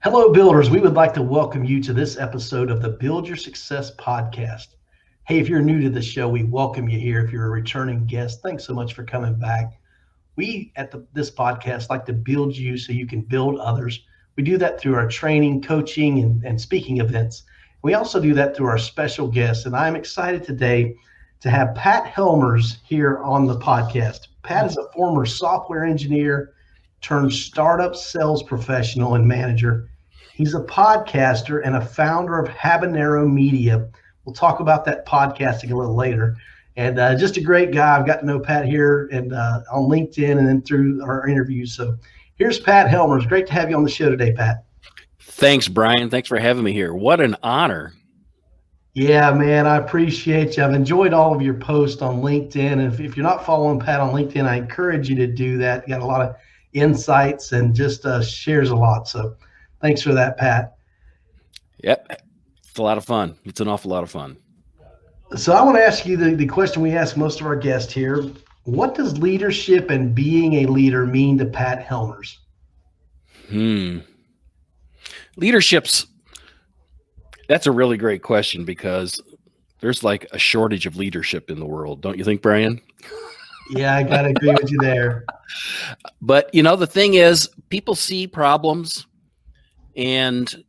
Hello, builders. We would like to welcome you to this episode of the Build Your Success podcast. Hey, if you're new to the show, we welcome you here. If you're a returning guest, thanks so much for coming back. We at this podcast like to build you so you can build others. We do that through our training, coaching, and speaking events. We also do that through our special guests. And I'm excited today to have Pat Helmers here on the podcast. Pat is a former software engineer turned startup sales professional and manager. He's a podcaster and a founder of Habanero Media. We'll talk about that podcasting a little later. And just a great guy. I've got to know Pat here and on LinkedIn and then through our interviews. So here's Pat Helmers. Great to have you on the show today, Pat. Thanks, Brian. Thanks for having me here. What an honor. Yeah, man, I appreciate you. I've enjoyed all of your posts on LinkedIn. And if you're not following Pat on LinkedIn, I encourage you to do that. You got a lot of insights and just shares a lot. So thanks for that, Pat. Yep. It's a lot of fun. It's an awful lot of fun. So I want to ask you the question we ask most of our guests here. What does leadership and being a leader mean to Pat Helmers? That's a really great question because there's like a shortage of leadership in the world. Don't you think, Brian? Yeah, I got to agree with you there. But, the thing is, people see problems and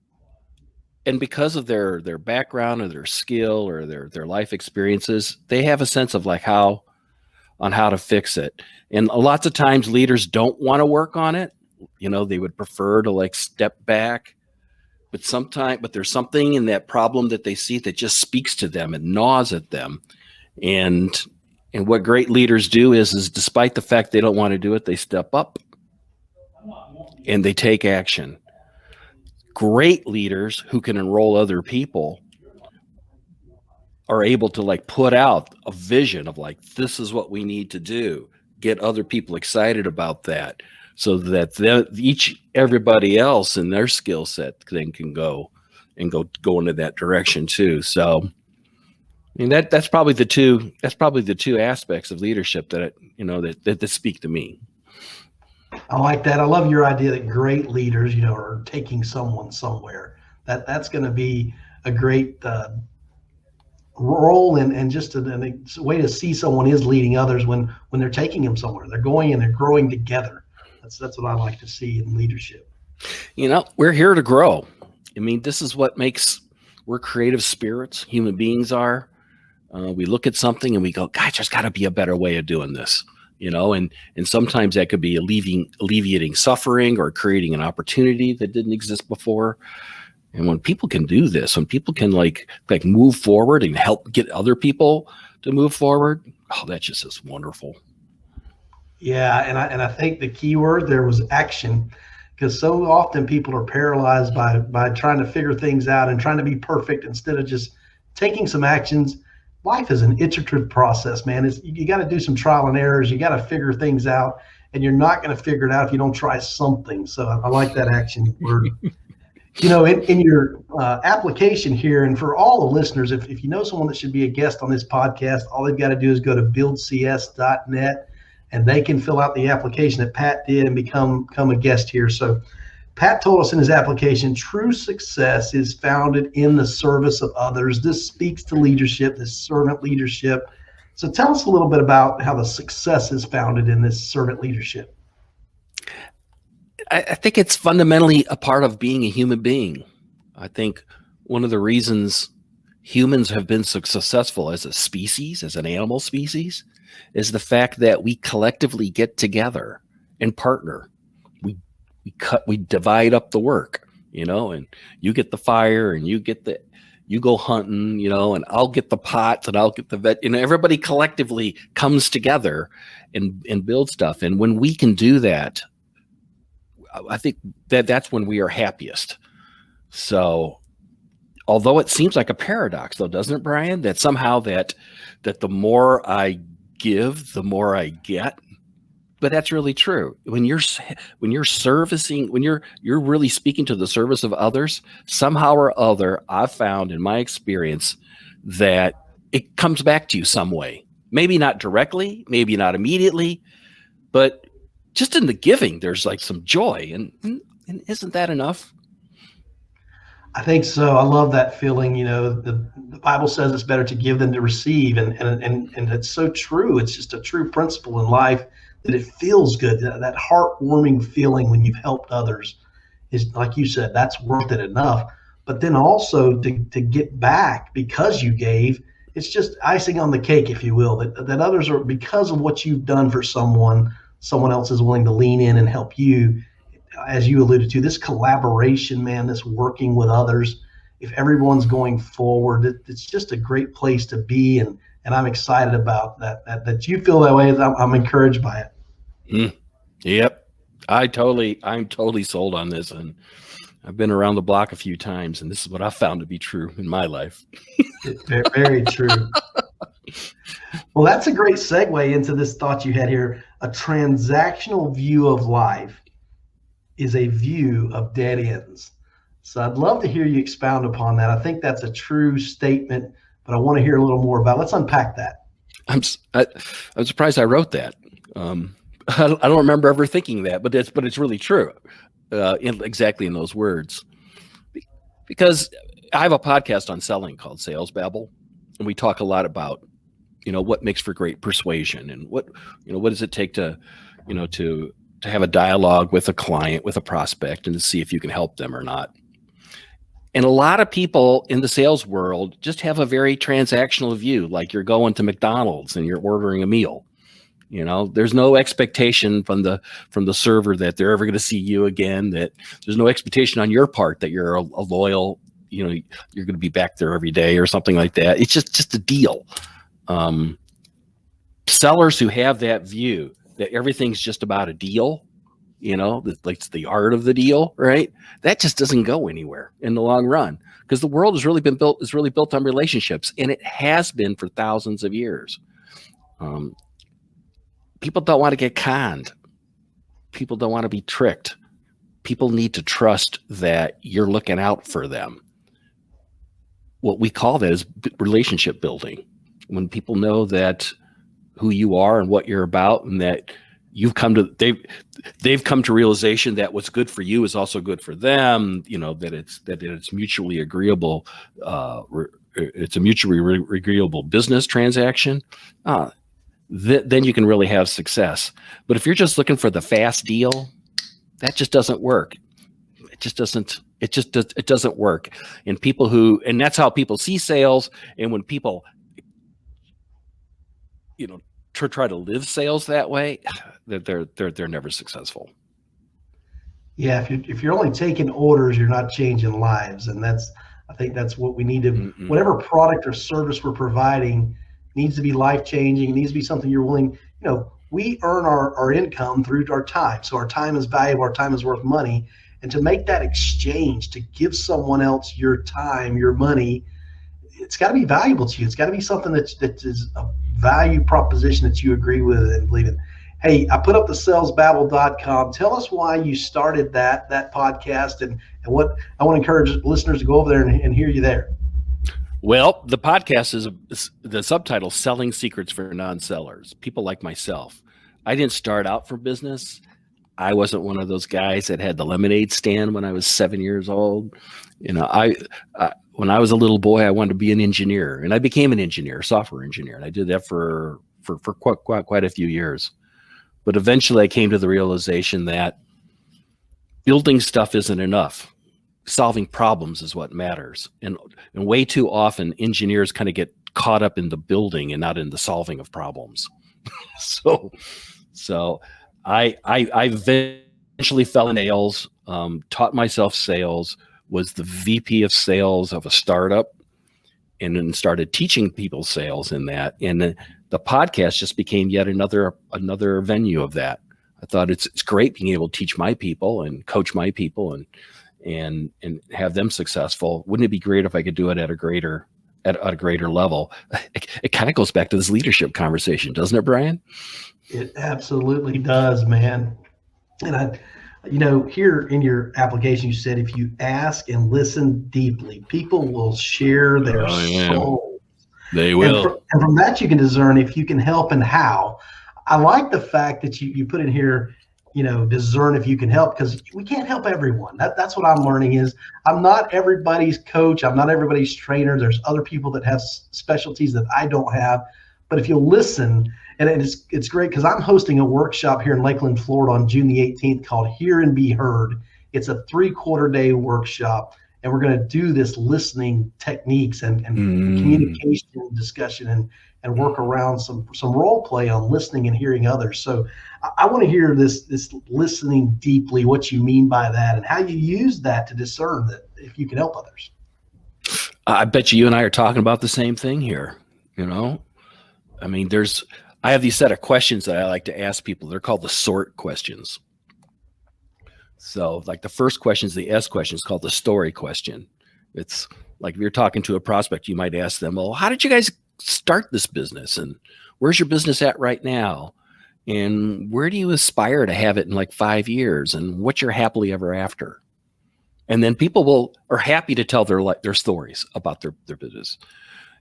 because of their background or their skill or their life experiences, they have a sense of like how to fix it. And lots of times leaders don't want to work on it. They would prefer to like step back, but there's something in that problem that they see that just speaks to them and gnaws at them. And what great leaders do is despite the fact they don't want to do it, they step up and they take action. Great leaders who can enroll other people are able to like put out a vision of like, this is what we need to do, get other people excited about that so that everybody else in their skill set then can go into that direction too. So I mean, that's probably the two aspects of leadership that that speak to me. I like that. I love your idea that great leaders, are taking someone somewhere. That's going to be a great role and just a way to see someone is leading others when they're taking them somewhere. They're going and they're growing together. That's what I like to see in leadership. We're here to grow. I mean, this is what we're creative spirits. Human beings are. We look at something and we go, gosh, there's got to be a better way of doing this. And sometimes that could be alleviating suffering or creating an opportunity that didn't exist before. And when people can do this, when people can like move forward and help get other people to move forward, that just is wonderful. Yeah, and I think the key word there was action, because so often people are paralyzed by trying to figure things out and trying to be perfect instead of just taking some actions. Life is an iterative process, man. You got to do some trial and errors. You got to figure things out, and you're not going to figure it out if you don't try something. So I like that action word. In your application here, and for all the listeners, if you know someone that should be a guest on this podcast, all they've got to do is go to buildcs.net, and they can fill out the application that Pat did and become a guest here. So Pat told us in his application, true success is founded in the service of others. This speaks to leadership, this servant leadership. So tell us a little bit about how the success is founded in this servant leadership. I think it's fundamentally a part of being a human being. I think one of the reasons humans have been so successful as a species, as an animal species, is the fact that we collectively get together and partner. We divide up the work, and you get the fire and you go hunting, and I'll get the pots and I'll get the vet, everybody collectively comes together and build stuff. And when we can do that, I think that's when we are happiest. So although it seems like a paradox though, doesn't it, Brian, that somehow that the more I give, the more I get. But that's really true. When you're servicing, when you're really speaking to the service of others, somehow or other, I've found in my experience that it comes back to you some way. Maybe not directly, maybe not immediately, but just in the giving, there's like some joy. And isn't that enough? I think so. I love that feeling. The Bible says it's better to give than to receive, and it's so true. It's just a true principle in life that it feels good. That heartwarming feeling when you've helped others is, like you said, that's worth it enough. But then also to get back because you gave, it's just icing on the cake, if you will. That others are, because of what you've done for someone else is willing to lean in and help you, as you alluded to, this collaboration, man, this working with others. If everyone's going forward, it's just a great place to be, and I'm excited about that you feel that way. I'm encouraged by it. Yep, I'm totally sold on this, and I've been around the block a few times, and this is what I found to be true in my life. Very, very true. Well, that's a great segue into this thought you had here. A transactional view of life is a view of dead ends. So I'd love to hear you expound upon that. I think that's a true statement, but I want to hear a little more about it. Let's unpack that. I'm surprised I wrote that. I don't remember ever thinking that, but it's really true, exactly in those words. Because I have a podcast on selling called Sales Babble, and we talk a lot about what makes for great persuasion, and what does it take to have a dialogue with a client, with a prospect, and to see if you can help them or not. And a lot of people in the sales world just have a very transactional view, like you're going to McDonald's and you're ordering a meal. There's no expectation from the server that they're ever going to see you again, that there's no expectation on your part that you're a loyal, you're going to be back there every day or something like that. It's just a deal. Sellers who have that view that everything's just about a deal, like the art of the deal, right? That just doesn't go anywhere in the long run, because the world is really built on relationships, and it has been for thousands of years. People don't want to get conned. People don't want to be tricked. People need to trust that you're looking out for them. What we call that is relationship building. When people know that who you are and what you're about, and that they've come to realization that what's good for you is also good for them, that it's mutually agreeable. It's a mutually agreeable business transaction. Then you can really have success. But if you're just looking for the fast deal, that just doesn't work. It doesn't work. And that's how people see sales. And when people, try to live sales that way, they're never successful. Yeah, if you're only taking orders, you're not changing lives, and I think that's what we need to. Mm-hmm. Whatever product or service we're providing needs to be life changing. It needs to be something you're willing. We earn our income through our time, so our time is valuable. Our time is worth money, and to make that exchange, to give someone else your time, your money, it's got to be valuable to you. It's got to be something that is a value proposition that you agree with and believe in. Hey, I put up the salesbabble.com. Tell us why you started that podcast, and what I want to encourage listeners to go over there and hear you there. Well, the podcast is the subtitle, Selling Secrets for Non-Sellers, people like myself. I didn't start out for business. I wasn't one of those guys that had the lemonade stand when I was 7 years old. When I was a little boy, I wanted to be an engineer, and I became an engineer, a software engineer, and I did that for quite a few years. But eventually I came to the realization that building stuff isn't enough. Solving problems is what matters. And way too often engineers kind of get caught up in the building and not in the solving of problems. So I eventually fell in sales, taught myself sales, was the VP of sales of a startup, and then started teaching people sales in that. And the podcast just became yet another venue of that. I thought it's great being able to teach my people and coach my people and have them successful. Wouldn't it be great if I could do it at a greater level? It kind of goes back to this leadership conversation, doesn't it, Brian? It absolutely does, man. And here in your application, you said if you ask and listen deeply, people will share their souls. They will. And from that, you can discern if you can help and how. I like the fact that you put in here, discern if you can help, because we can't help everyone. That's what I'm learning is I'm not everybody's coach. I'm not everybody's trainer. There's other people that have specialties that I don't have. But if you'll listen, and it's great because I'm hosting a workshop here in Lakeland, Florida on June the 18th called Hear and Be Heard. It's a 3/4 day workshop, and we're going to do this listening techniques and communication discussion and work around some role play on listening and hearing others. So I want to hear this listening deeply, what you mean by that, and how you use that to discern that if you can help others. I bet you and I are talking about the same thing here. I mean, I have these set of questions that I like to ask people. They're called the SORT questions. So like the first question is the S question. It's called the story question. It's like if you're talking to a prospect, you might ask them, well, how did you guys start this business? And where's your business at right now? And where do you aspire to have it in like 5 years? And what's your happily ever after? And then people are happy to tell their stories about their business.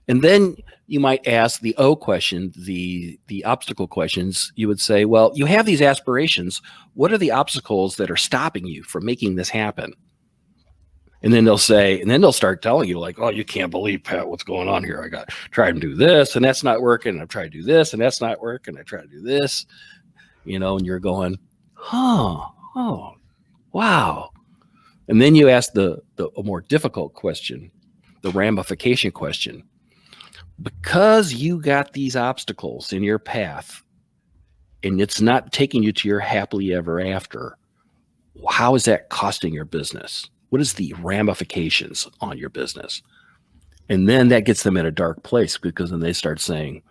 And then you might ask the O question, the obstacle questions. You would say, well, you have these aspirations. What are the obstacles that are stopping you from making this happen? And then they'll start telling you like, oh, you can't believe, Pat, what's going on here. I got tried to do this and that's not working. I've tried to do this and that's not working. I tried to do this, and you're going, oh, wow. And then you ask a more difficult question, the ramification question. Because you got these obstacles in your path and it's not taking you to your happily ever after, how is that costing your business? What is the ramifications on your business? And then that gets them in a dark place, because then they start saying,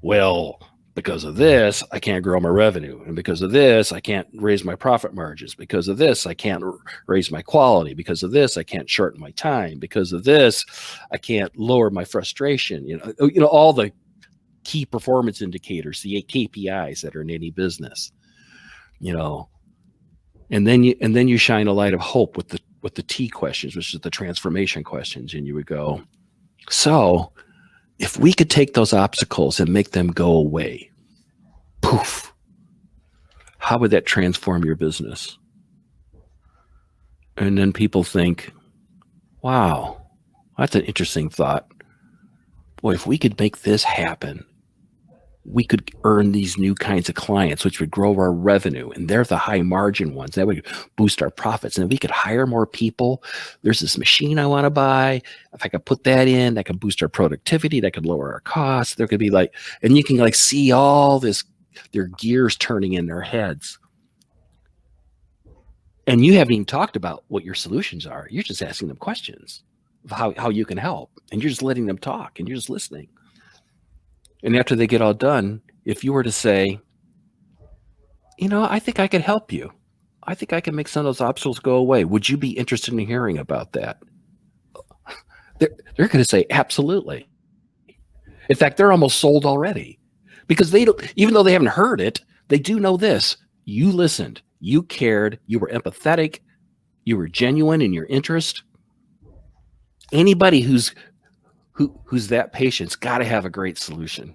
well, because of this, I can't grow my revenue. And because of this, I can't raise my profit margins. Because of this, I can't raise my quality. Because of this, I can't shorten my time. Because of this, I can't lower my frustration. All the key performance indicators, the 8 KPIs that are in any business, and then you shine a light of hope with the T questions, which is the transformation questions. And you would go, so if we could take those obstacles and make them go away, poof, how would that transform your business? And then people think, wow, that's an interesting thought. Boy, if we could make this happen, we could earn these new kinds of clients, which would grow our revenue. And they're the high margin ones. That would boost our profits. And if we could hire more people, there's this machine I want to buy. If I could put that in, that could boost our productivity. That could lower our costs. There could be and you can see all this, their gears turning in their heads. And you haven't even talked about what your solutions are. You're just asking them questions of how you can help. And you're just letting them talk and you're just listening. And after they get all done, if you were to say, I think I could help you. I think I can make some of those obstacles go away. Would you be interested in hearing about that? They're going to say, absolutely. In fact, they're almost sold already, because they don't, even though they haven't heard it, they do know this. You listened, you cared, you were empathetic, you were genuine in your interest. Anybody who's that patient's got to have a great solution.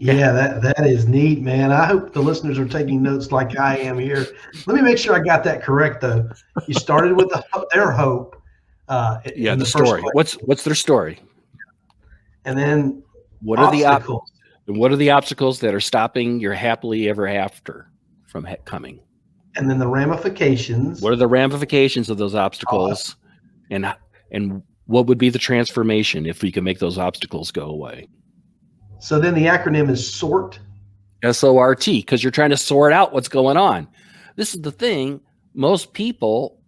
Yeah, that is neat, man. I hope the listeners are taking notes like I am here. Let me make sure I got that correct, though. You started with their hope. The story. What's their story? And then what are the obstacles? And what are the obstacles that are stopping your happily ever after from coming? And then the ramifications. What are the ramifications of those obstacles? And what would be the transformation if we could make those obstacles go away? So then the acronym is SORT. SORT, because you're trying to sort out what's going on. This is the thing. Most people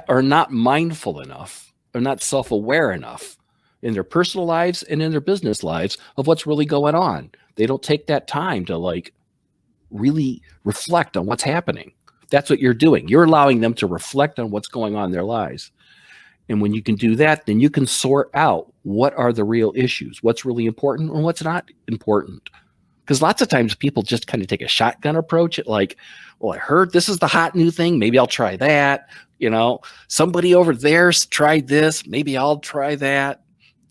are not mindful enough, or not self-aware enough in their personal lives and in their business lives of what's really going on. They don't take that time to really reflect on what's happening. That's what you're doing. You're allowing them to reflect on what's going on in their lives. And when you can do that, then you can sort out what are the real issues, what's really important and what's not important. Because lots of times people just kind of take a shotgun approach at well, I heard this is the hot new thing. Maybe I'll try that. Somebody over there's tried this. Maybe I'll try that.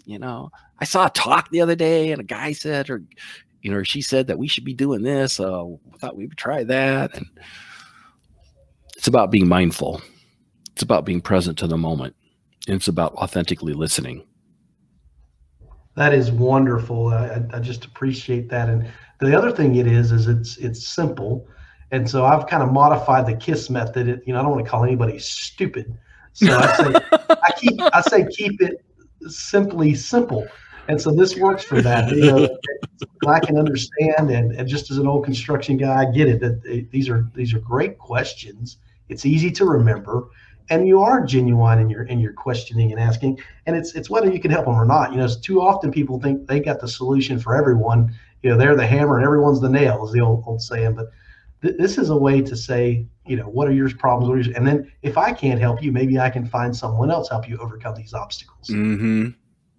I saw a talk the other day and a guy said, she said that we should be doing this. I thought we would try that. And it's about being mindful. It's about being present to the moment. And it's about authentically listening. That is wonderful. I just appreciate that. And the other thing it's simple. And so I've kind of modified the KISS method. I don't want to call anybody stupid. So I say keep it simply simple. And so this works for that. I can understand, and just as an old construction guy, I get it that these are great questions. It's easy to remember, and you are genuine in your questioning and asking. And it's whether you can help them or not. Too often people think they got the solution for everyone. They're the hammer and everyone's the nail, is the old saying. But this is a way to say, what are your problems? And then if I can't help you, maybe I can find someone else help you overcome these obstacles. Mm-hmm.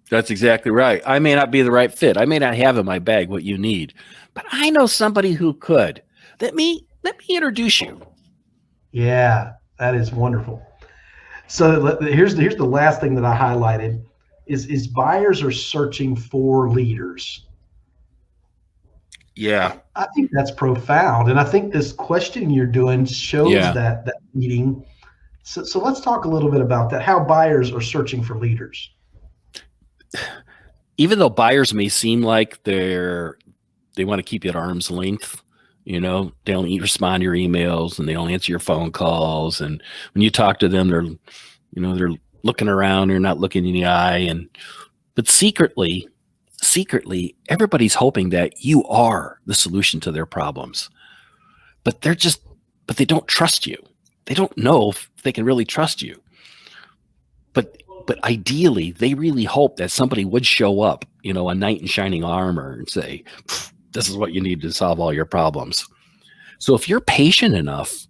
That's exactly right. I may not be the right fit. I may not have in my bag what you need, but I know somebody who could. Let me introduce you. Yeah, that is wonderful. So here's the last thing that I highlighted is buyers are searching for leaders. Yeah. I think that's profound. And I think this question you're doing shows that meeting. So let's talk a little bit about that, how buyers are searching for leaders. Even though buyers may seem like they want to keep you at arm's length, they don't respond to your emails and they don't answer your phone calls. And when you talk to them, they're looking around, they're not looking in the eye. But secretly, everybody's hoping that you are the solution to their problems. But they don't trust you. They don't know if they can really trust you. But ideally, they really hope that somebody would show up, a knight in shining armor and say, this is what you need to solve all your problems. So if you're patient enough,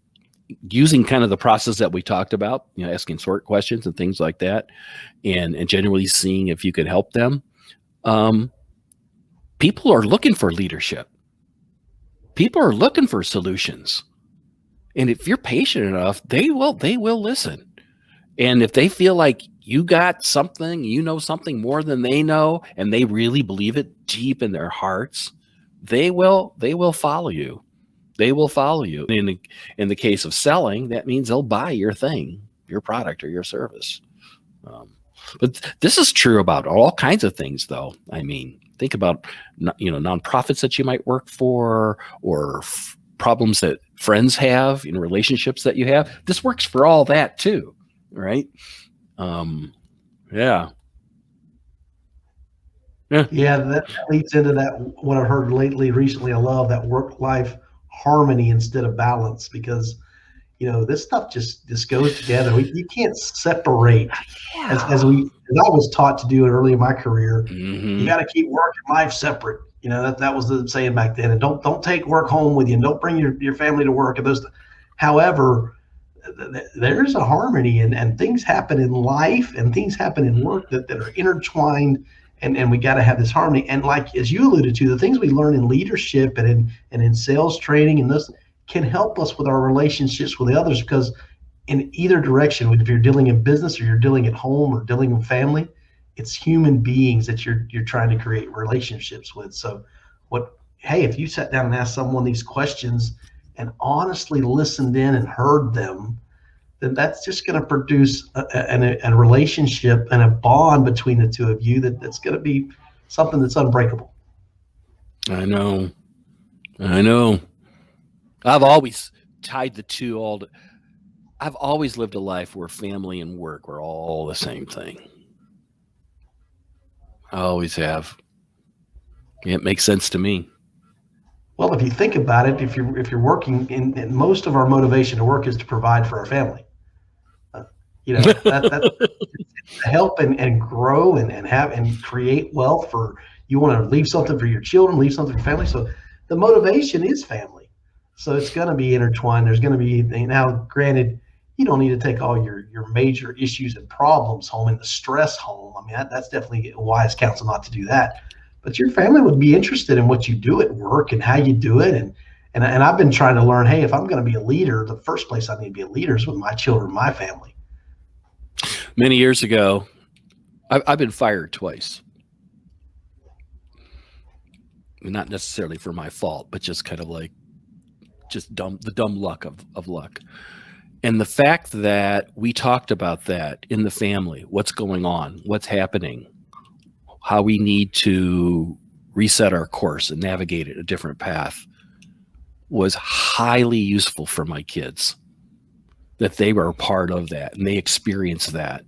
using kind of the process that we talked about, asking short questions and things like that, and generally seeing if you could help them, people are looking for leadership. People are looking for solutions. And if you're patient enough, they will listen. And if they feel like you got something, something more than they know, and they really believe it deep in their hearts, they will follow you. They will follow you. In the case of selling, that means they'll buy your thing, your product or your service. But this is true about all kinds of things, though. I mean, think about nonprofits that you might work for, or problems that friends have, relationships that you have. This works for all that too, right? Yeah, that leads into that what I've heard recently. I love that work-life harmony instead of balance, because this stuff just goes together. You can't separate, as I was taught to do it early in my career. Mm-hmm. You got to keep work and life separate. That was the saying back then. And don't take work home with you, and don't bring your family to work. And however, there's a harmony, and things happen in life and things happen in work that are intertwined, and we got to have this harmony. And like as you alluded to, the things we learn in leadership and in sales training and this can help us with our relationships with the others, because in either direction, if you're dealing in business or you're dealing at home or dealing with family, it's human beings that you're trying to create relationships with. So if you sat down and asked someone these questions and honestly listened in and heard them, then that's just going to produce a relationship and a bond between the two of you that's going to be something that's unbreakable. I know. I've always tied the two I've always lived a life where family and work were all the same thing. I always have. It makes sense to me. Well, if you think about it, if you're working in most of our motivation to work is to provide for our family. That's to help and grow and have and create wealth for. You want to leave something for your children, leave something for your family. So the motivation is family. So it's going to be intertwined. There's going to be, now granted, you don't need to take all your major issues and problems home and the stress home. I mean, that's definitely a wise counsel not to do that. But your family would be interested in what you do at work and how you do it. And I've been trying to learn, hey, if I'm going to be a leader, the first place I need to be a leader is with my children, my family. Many years ago, I've been fired twice. not necessarily for my fault, but just kind of like the dumb luck of luck. And the fact that we talked about that in the family, what's going on, what's happening, how we need to reset our course and navigate a different path was highly useful for my kids, that they were a part of that and they experienced that.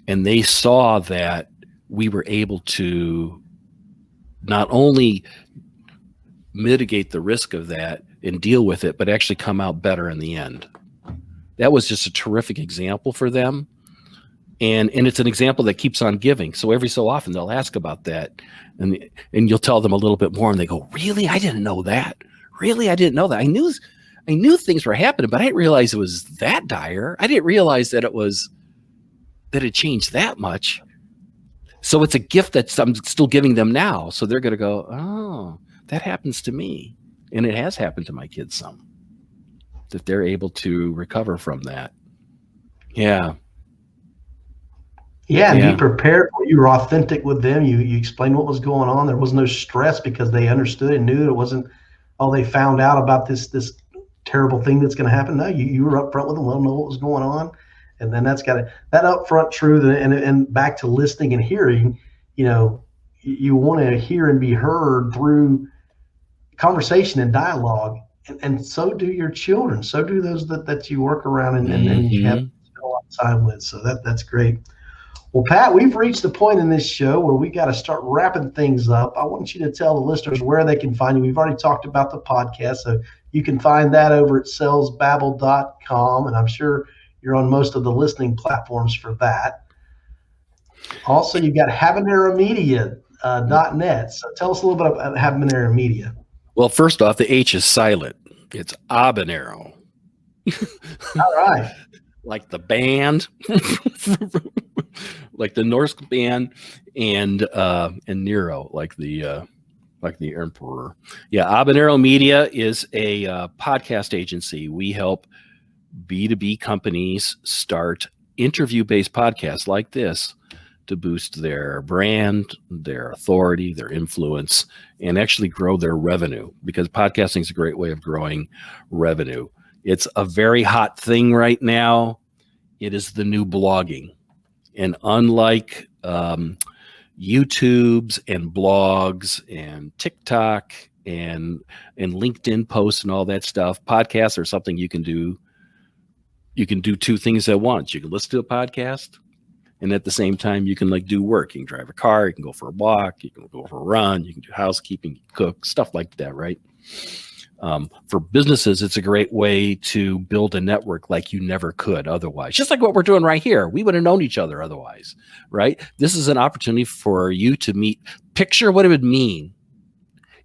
And they saw that we were able to not only mitigate the risk of that and deal with it, but actually come out better in the end. That was just a terrific example for them. And it's an example that keeps on giving. So every so often they'll ask about that, and you'll tell them a little bit more and they go, really? I didn't know that. Really? I didn't know that. I knew things were happening, but I didn't realize it was that dire. I didn't realize that it changed that much. So it's a gift that I'm still giving them now. So they're going to go, oh, that happens to me. And it has happened to my kids some, that they're able to recover from that. Yeah. Yeah, and be prepared. You were authentic with them. You explained what was going on. There was no stress because they understood and knew it wasn't, oh, they found out about this terrible thing that's going to happen. No, you were upfront with them, let them know what was going on. And then that upfront truth and back to listening and hearing, you want to hear and be heard through conversation and dialogue. And so do your children. So do those that you work around and you have a lot of time with. So that's great. Well, Pat, we've reached the point in this show where we got to start wrapping things up. I want you to tell the listeners where they can find you. We've already talked about the podcast, so you can find that over at salesbabble.com, and I'm sure you're on most of the listening platforms for that. Also, you've got habaneromedia.net. So tell us a little bit about Habanero Media. Well, first off, the H is silent. It's habanero. All right. Like the band, like the Norse band, and Nero, like the emperor. Yeah, Habanero Media is a podcast agency. We help B2B companies start interview-based podcasts like this to boost their brand, their authority, their influence, and actually grow their revenue, because podcasting is a great way of growing revenue. It's a very hot thing right now. It is the new blogging. And unlike YouTubes and blogs and TikTok and LinkedIn posts and all that stuff, podcasts are something you can do. You can do two things at once. You can listen to a podcast, and at the same time, you can do work. You can drive a car, you can go for a walk, you can go for a run, you can do housekeeping, cook, stuff like that, right? For businesses, it's a great way to build a network like you never could otherwise. Just like what we're doing right here. We would have known each other otherwise, right? This is an opportunity for you to meet. Picture what it would mean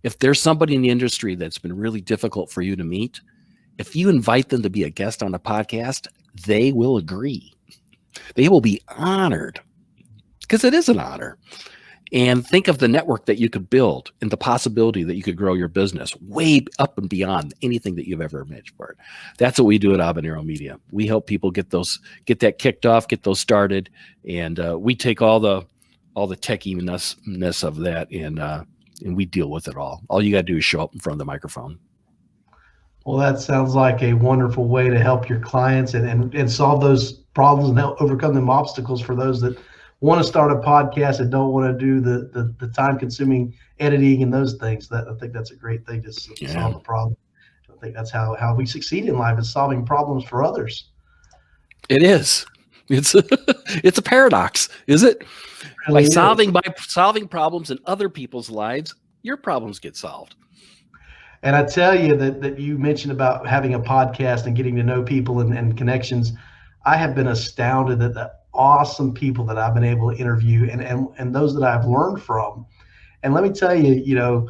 if there's somebody in the industry that's been really difficult for you to meet. If you invite them to be a guest on a podcast, they will agree. They will be honored, because it is an honor. And think of the network that you could build and the possibility that you could grow your business way up and beyond anything that you've ever imagined for it. That's what we do at Habanero Media. We help people get that kicked off, get those started, and we take all the techiness of that and we deal with it all. All you got to do is show up in front of the microphone. Well, that sounds like a wonderful way to help your clients and solve those problems and help overcome them obstacles for those that want to start a podcast and don't want to do the time-consuming editing and those things. I think that's a great thing to solve a problem. I think that's how we succeed in life, is solving problems for others. It is. It's a paradox, is it? Really by solving problems in other people's lives, your problems get solved. And I tell you that you mentioned about having a podcast and getting to know people and connections. I have been astounded at the awesome people that I've been able to interview and those that I've learned from. And let me tell you,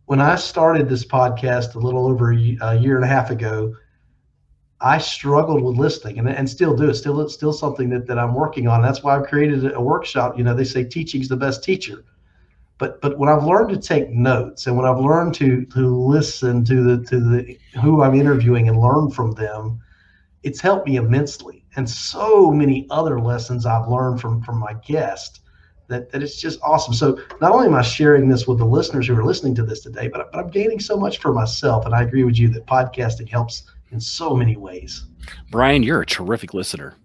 when I started this podcast a little over a year and a half ago, I struggled with listening and still do. It's still something that I'm working on. That's why I've created a workshop. They say teaching's the best teacher. But when I've learned to take notes and when I've learned to listen to the who I'm interviewing and learn from them, it's helped me immensely. And so many other lessons I've learned from my guest that it's just awesome. So not only am I sharing this with the listeners who are listening to this today, but I'm gaining so much for myself. And I agree with you that podcasting helps in so many ways. Brian, you're a terrific listener.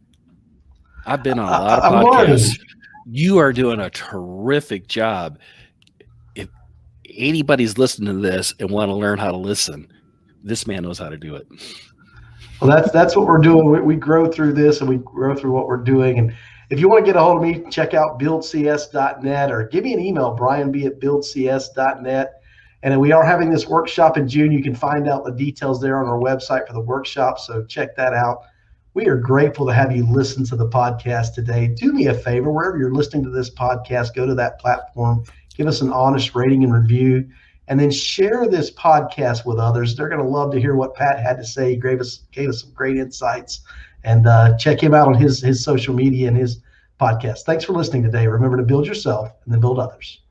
I've been on a lot of I'm podcasts. learning. You are doing a terrific job. If anybody's listening to this and want to learn how to listen, this man knows how to do it. Well, that's what we're doing. We grow through this, and we grow through what we're doing. And if you want to get a hold of me, check out buildcs.net or give me an email, brianb@buildcs.net. And we are having this workshop in June. You can find out the details there on our website for the workshop, so check that out. We are grateful to have you listen to the podcast today. Do me a favor, wherever you're listening to this podcast, go to that platform, give us an honest rating and review, and then share this podcast with others. They're going to love to hear what Pat had to say. He gave us some great insights. And check him out on his social media and his podcast. Thanks for listening today. Remember to build yourself and then build others.